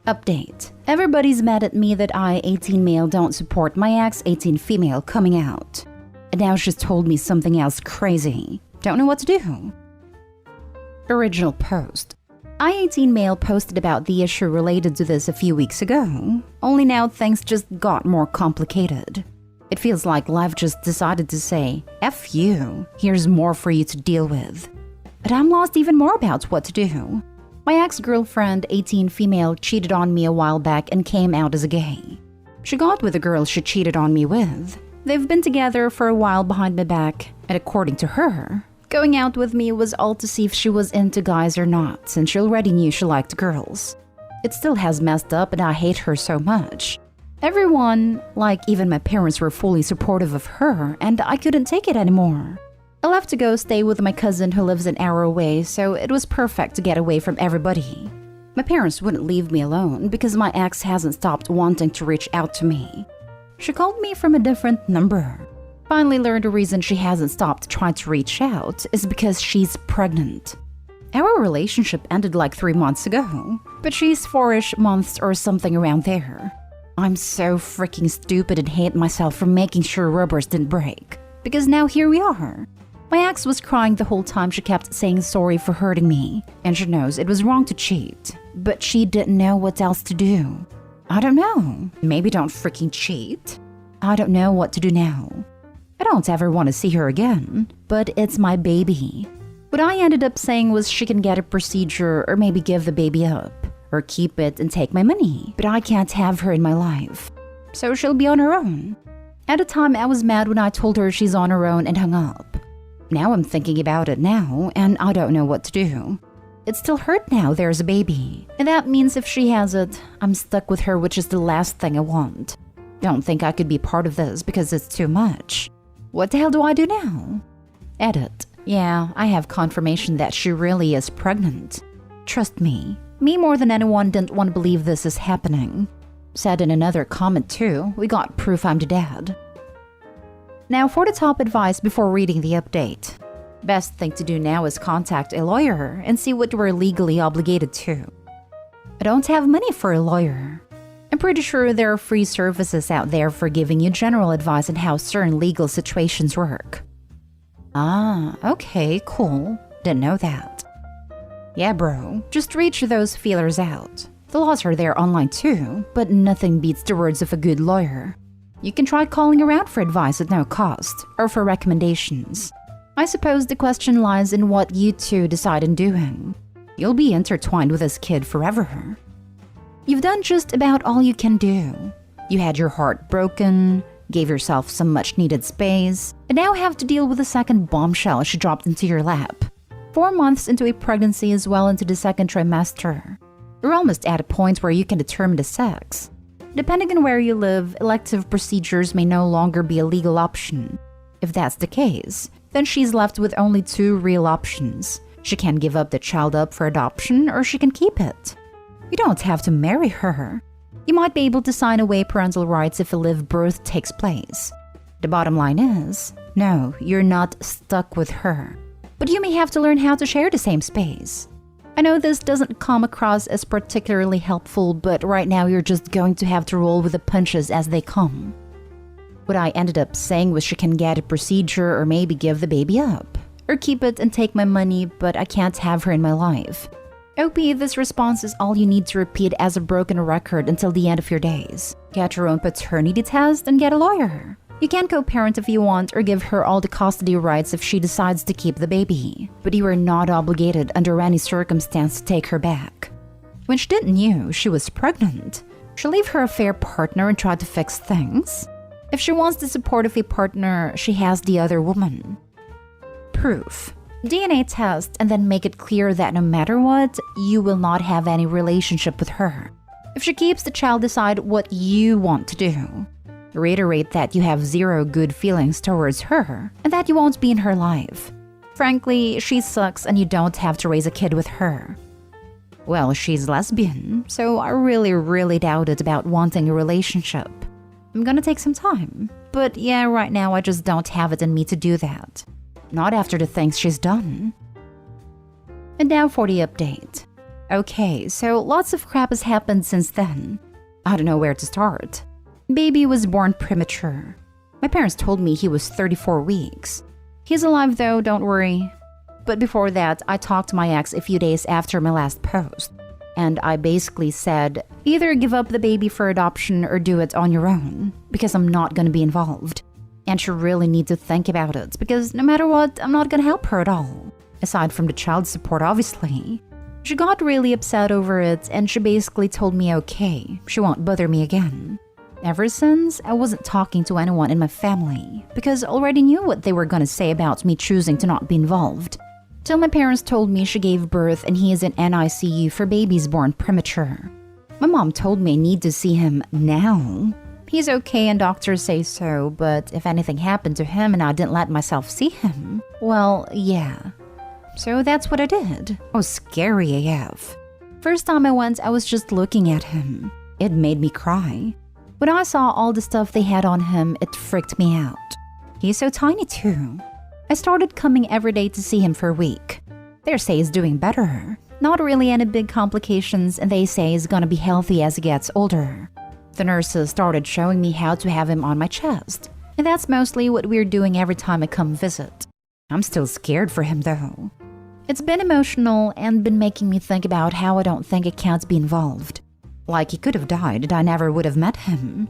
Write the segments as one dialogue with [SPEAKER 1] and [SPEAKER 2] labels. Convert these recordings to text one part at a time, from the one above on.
[SPEAKER 1] Update. Everybody's mad at me that I, 18 male, don't support my ex, 18 female, coming out. And now she's told me something else crazy. Don't know what to do. Original post. I, 18 male, posted about the issue related to this a few weeks ago. Only now things just got more complicated. It feels like life just decided to say, F you, here's more for you to deal with. But I'm lost even more about what to do. My ex-girlfriend, 18 female, cheated on me a while back and came out as a gay. She got with the girl she cheated on me with. They've been together for a while behind my back, and according to her, going out with me was all to see if she was into guys or not, since she already knew she liked girls. It still has messed up and I hate her so much. Everyone, like even my parents, were fully supportive of her, and I couldn't take it anymore. I left to go stay with my cousin who lives an hour away, so it was perfect to get away from everybody. My parents wouldn't leave me alone because my ex hasn't stopped wanting to reach out to me. She called me from a different number. Finally learned the reason she hasn't stopped trying to reach out is because she's pregnant. Our relationship ended like 3 months ago, but she's 4-ish months or something around there. I'm so freaking stupid and hate myself for making sure rubbers didn't break. Because now here we are. My ex was crying the whole time she kept saying sorry for hurting me, and she knows it was wrong to cheat, but she didn't know what else to do. I don't know. Maybe don't freaking cheat. I don't know what to do now. I don't ever want to see her again, but it's my baby. What I ended up saying was she can get a procedure or maybe give the baby up, or keep it and take my money, but I can't have her in my life. So she'll be on her own. At the time, I was mad when I told her she's on her own and hung up. Now I'm thinking about it now, and I don't know what to do. It still hurt now there's a baby, and that means if she has it, I'm stuck with her, which is the last thing I want. Don't think I could be part of this because it's too much. What the hell do I do now? Edit. Yeah, I have confirmation that she really is pregnant. Trust me more than anyone didn't want to believe this is happening. Said in another comment too, we got proof I'm the dad. Now for the top advice before reading the update. Best thing to do now is contact a lawyer and see what you are legally obligated to. I don't have money for a lawyer. I'm pretty sure there are free services out there for giving you general advice on how certain legal situations work. Ah, okay, cool. Didn't know that. Yeah, bro, just reach those feelers out. The laws are there online too, but nothing beats the words of a good lawyer. You can try calling around for advice at no cost, or for recommendations. I suppose the question lies in what you two decide on doing. You'll be intertwined with this kid forever. You've done just about all you can do. You had your heart broken, gave yourself some much-needed space, and now have to deal with the second bombshell she dropped into your lap. 4 months into a pregnancy as well into the second trimester. You're almost at a point where you can determine the sex. Depending on where you live, elective procedures may no longer be a legal option. If that's the case, then she's left with only 2 real options. She can give up the child up for adoption, or she can keep it. You don't have to marry her. You might be able to sign away parental rights if a live birth takes place. The bottom line is, no, you're not stuck with her. But you may have to learn how to share the same space. I know this doesn't come across as particularly helpful, but right now you're just going to have to roll with the punches as they come. What I ended up saying was she can get a procedure or maybe give the baby up. Or keep it and take my money, but I can't have her in my life. OP, this response is all you need to repeat as a broken record until the end of your days. Get your own paternity test and get a lawyer. You can co-parent if you want or give her all the custody rights if she decides to keep the baby, but you are not obligated under any circumstance to take her back. When she didn't know she was pregnant, she'll leave her a fair partner and try to fix things. If she wants the support of a partner, she has the other woman. Proof. DNA test and then make it clear that no matter what, you will not have any relationship with her. If she keeps the child, decide what you want to do. Reiterate that you have 0 good feelings towards her and that you won't be in her life. Frankly, she sucks and you don't have to raise a kid with her. Well, she's lesbian, so I really doubted about wanting a relationship. I'm gonna take some time. But yeah, right now I just don't have it in me to do that. Not after the things she's done. And now for the update. Okay, so lots of crap has happened since then. I don't know where to start. Baby was born premature. My parents told me he was 34 weeks. He's alive though, don't worry. But before that, I talked to my ex a few days after my last post. And I basically said, either give up the baby for adoption or do it on your own, because I'm not going to be involved. And she really needs to think about it, because no matter what, I'm not going to help her at all. Aside from the child support, obviously. She got really upset over it, and she basically told me okay, she won't bother me again. Ever since, I wasn't talking to anyone in my family, because I already knew what they were going to say about me choosing to not be involved. Till my parents told me she gave birth and he is in NICU for babies born premature. My mom told me I need to see him now. He's okay and doctors say so, but if anything happened to him and I didn't let myself see him, well, yeah. So that's what I did. I was scary AF. First time I went, I was just looking at him. It made me cry. When I saw all the stuff they had on him, it freaked me out. He's so tiny too. I started coming every day to see him for a week. They say he's doing better. Not really any big complications, and they say he's gonna be healthy as he gets older. The nurses started showing me how to have him on my chest, and that's mostly what we're doing every time I come visit. I'm still scared for him though. It's been emotional and been making me think about how I don't think I can't be involved. Like he could have died and I never would have met him.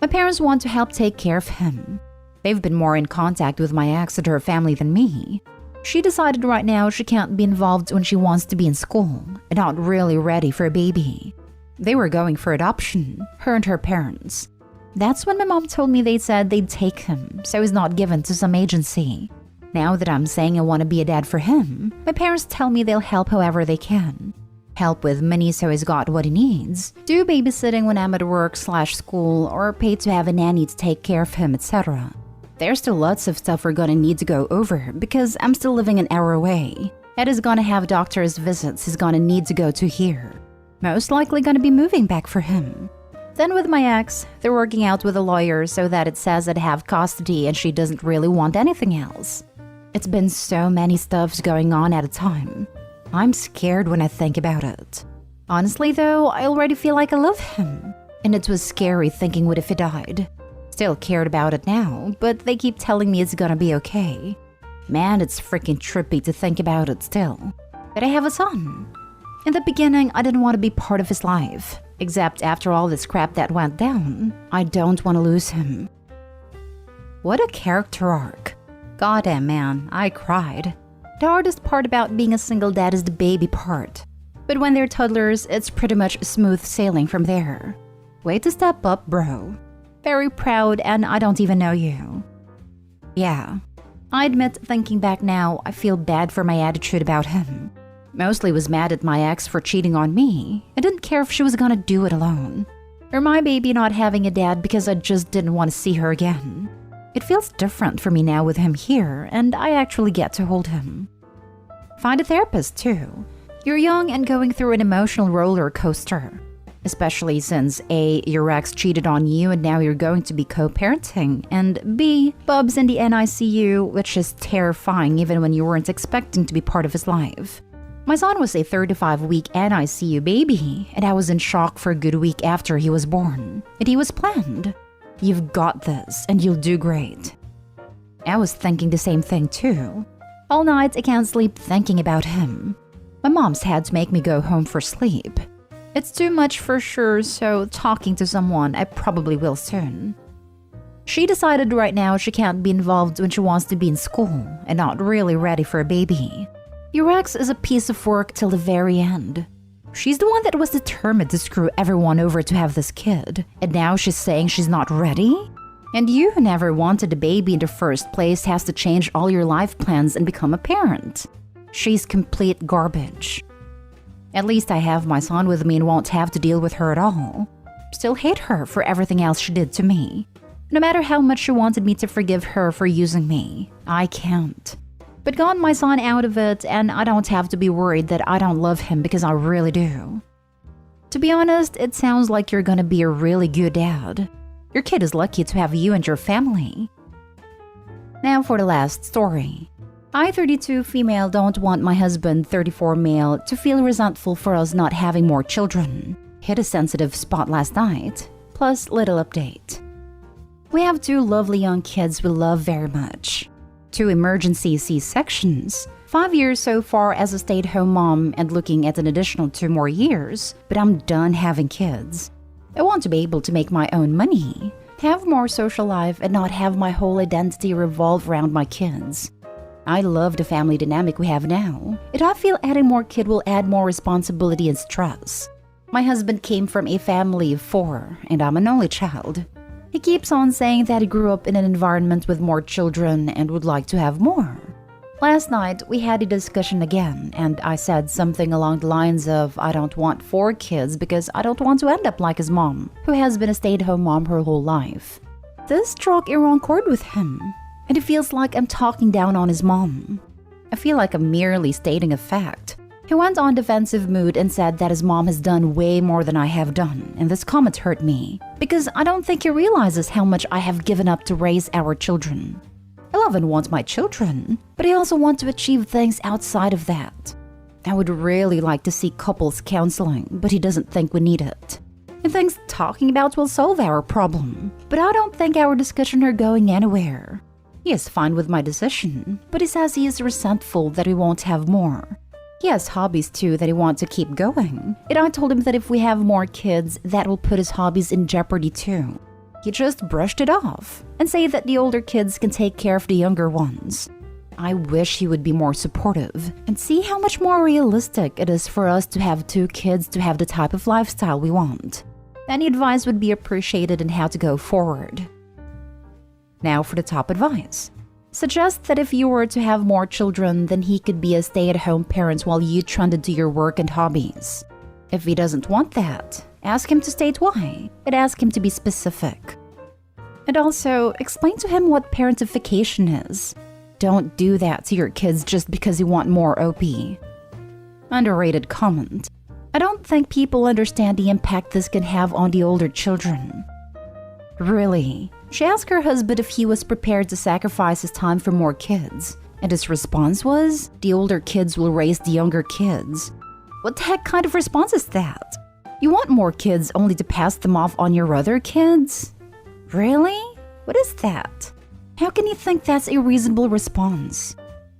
[SPEAKER 1] My parents want to help take care of him. They've been more in contact with my ex and her family than me. She decided right now she can't be involved when she wants to be in school and not really ready for a baby. They were going for adoption, her and her parents. That's when my mom told me they said they'd take him, so he's not given to some agency. Now that I'm saying I want to be a dad for him, my parents tell me they'll help however they can. Help with money so he's got what he needs, do babysitting when I'm at work/school, or pay to have a nanny to take care of him, etc. There's still lots of stuff we're gonna need to go over because I'm still living an hour away. Ed is gonna have doctor's visits he's gonna need to go to here. Most likely gonna be moving back for him. Then with my ex, they're working out with a lawyer so that it says I'd have custody and she doesn't really want anything else. It's been so many stuffs going on at a time. I'm scared when I think about it. Honestly though, I already feel like I love him. And it was scary thinking what if he died. Still cared about it now, but they keep telling me it's gonna be okay. Man, it's freaking trippy to think about it still. But I have a son. In the beginning, I didn't want to be part of his life. Except after all this crap that went down, I don't want to lose him. What a character arc. Goddamn man, I cried. The hardest part about being a single dad is the baby part. But when they're toddlers, it's pretty much smooth sailing from there. Way to step up, bro. Very proud, and I don't even know you. Yeah, I admit, thinking back now, I feel bad for my attitude about him. Mostly was mad at my ex for cheating on me. I didn't care if she was gonna do it alone. Or my baby not having a dad because I just didn't want to see her again. It feels different for me now with him here, and I actually get to hold him. Find a therapist too. You're young and going through an emotional roller coaster. Especially since A, your ex cheated on you and now you're going to be co-parenting, and B, Bub's in the NICU, which is terrifying even when you weren't expecting to be part of his life. My son was a 35-week NICU baby, and I was in shock for a good week after he was born. And he was planned. You've got this, and you'll do great. I was thinking the same thing too. All night I can't sleep thinking about him. My mom's had to make me go home for sleep. It's too much for sure, so talking to someone I probably will soon. She decided right now she can't be involved when she wants to be in school and not really ready for a baby. Your ex is a piece of work till the very end. She's the one that was determined to screw everyone over to have this kid, and now she's saying she's not ready? And you who never wanted a baby in the first place has to change all your life plans and become a parent. She's complete garbage. At least I have my son with me and won't have to deal with her at all. Still hate her for everything else she did to me. No matter how much she wanted me to forgive her for using me, I can't. But got my son out of it, and I don't have to be worried that I don't love him because I really do. To be honest, it sounds like you're gonna be a really good dad. Your kid is lucky to have you and your family. Now for the last story. I, 32 female, don't want my husband, 34 male, to feel resentful for us not having more children. Hit a sensitive spot last night. Plus, little update. We have 2 lovely young kids we love very much. 2 emergency C-sections. 5 years so far as a stay-at-home mom and looking at an additional 2 more years, but I'm done having kids. I want to be able to make my own money, have more social life, and not have my whole identity revolve around my kids. I love the family dynamic we have now, and I feel adding more kid will add more responsibility and stress. My husband came from a family of 4, and I'm an only child. He keeps on saying that he grew up in an environment with more children and would like to have more. Last night, we had a discussion again, and I said something along the lines of, I don't want 4 kids because I don't want to end up like his mom, who has been a stay-at-home mom her whole life. This struck a wrong chord with him, and it feels like I'm talking down on his mom. I feel like I'm merely stating a fact. He went on defensive mood and said that his mom has done way more than I have done, and this comment hurt me, because I don't think he realizes how much I have given up to raise our children. I love and want my children, but I also want to achieve things outside of that. I would really like to see couples counseling, but he doesn't think we need it. He thinks talking about will solve our problem, but I don't think our discussion are going anywhere. He is fine with my decision, but he says he is resentful that we won't have more. He has hobbies too that he wants to keep going, and I told him that if we have more kids, that will put his hobbies in jeopardy too. He just brushed it off and said that the older kids can take care of the younger ones. I wish he would be more supportive and see how much more realistic it is for us to have 2 kids to have the type of lifestyle we want. Any advice would be appreciated on how to go forward. Now for the top advice. Suggest that if you were to have more children, then he could be a stay-at-home parent while you tended to your work and hobbies. If he doesn't want that, ask him to state why, and ask him to be specific. And also, explain to him what parentification is. Don't do that to your kids just because you want more OP. Underrated comment. I don't think people understand the impact this can have on the older children. Really? She asked her husband if he was prepared to sacrifice his time for more kids, and his response was, the older kids will raise the younger kids. What the heck kind of response is that? You want more kids only to pass them off on your other kids? Really? What is that? How can you think that's a reasonable response?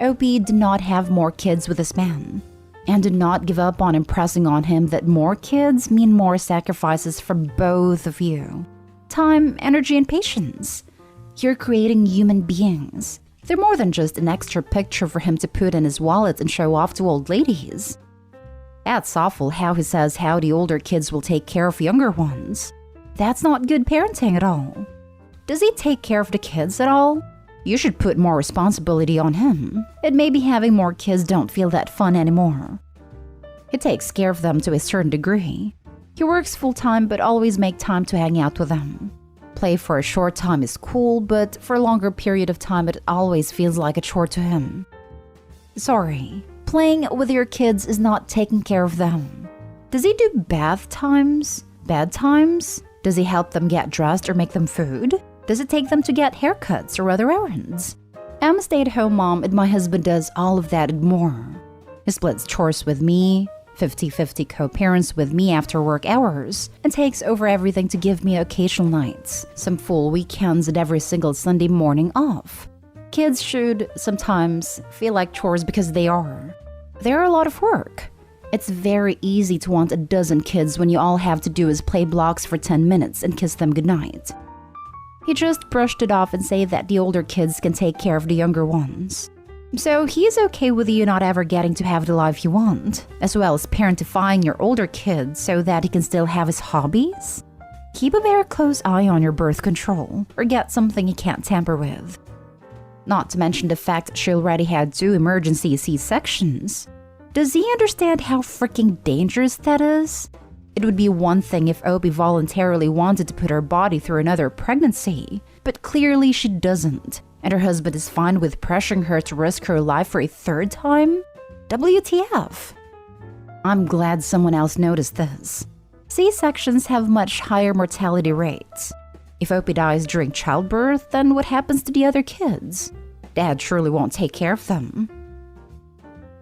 [SPEAKER 1] OP did not have more kids with this man, and did not give up on impressing on him that more kids mean more sacrifices from both of you. Time, energy, and patience. You're creating human beings. They're more than just an extra picture for him to put in his wallet and show off to old ladies. That's awful how he says how the older kids will take care of younger ones. That's not good parenting at all. Does he take care of the kids at all? You should put more responsibility on him. And maybe having more kids don't feel that fun anymore. He takes care of them to a certain degree. He works full-time but always make time to hang out with them. Play for a short time is cool, but for a longer period of time it always feels like a chore to him. Sorry, playing with your kids is not taking care of them. Does he do bath times? Bed times? Does he help them get dressed or make them food? Does it take them to get haircuts or other errands? I'm a stay-at-home mom and my husband does all of that and more. He splits chores with me, 50-50 co-parents with me after work hours, and takes over everything to give me occasional nights, some full weekends, and every single Sunday morning off. Kids should sometimes feel like chores because they are. They're a lot of work. It's very easy to want a dozen kids when you all have to do is play blocks for 10 minutes and kiss them goodnight. He just brushed it off and said that the older kids can take care of the younger ones. So he's okay with you not ever getting to have the life you want, as well as parentifying your older kids so that he can still have his hobbies? Keep a very close eye on your birth control, or get something you can't tamper with. Not to mention the fact that she already had 2 emergency C-sections. Does he understand how freaking dangerous that is? It would be one thing if Opie voluntarily wanted to put her body through another pregnancy, but clearly she doesn't. And her husband is fine with pressuring her to risk her life for a 3rd time? WTF? I'm glad someone else noticed this. C-sections have much higher mortality rates. If Opie dies during childbirth, then what happens to the other kids? Dad surely won't take care of them.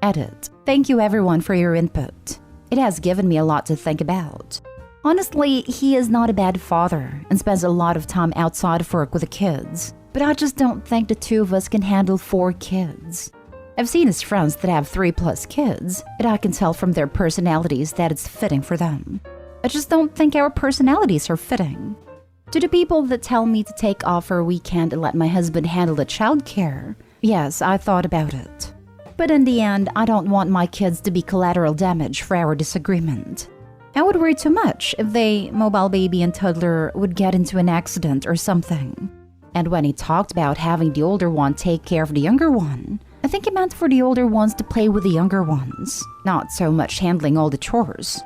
[SPEAKER 1] Edit. Thank you everyone for your input. It has given me a lot to think about. Honestly, he is not a bad father and spends a lot of time outside of work with the kids. But I just don't think the two of us can handle 4 kids. I've seen his friends that have 3+ kids, and I can tell from their personalities that it's fitting for them. I just don't think our personalities are fitting. To the people that tell me to take off for a weekend and let my husband handle the childcare, yes, I thought about it. But in the end, I don't want my kids to be collateral damage for our disagreement. I would worry too much if they, mobile baby and toddler, would get into an accident or something. And when he talked about having the older one take care of the younger one, I think he meant for the older ones to play with the younger ones, not so much handling all the chores.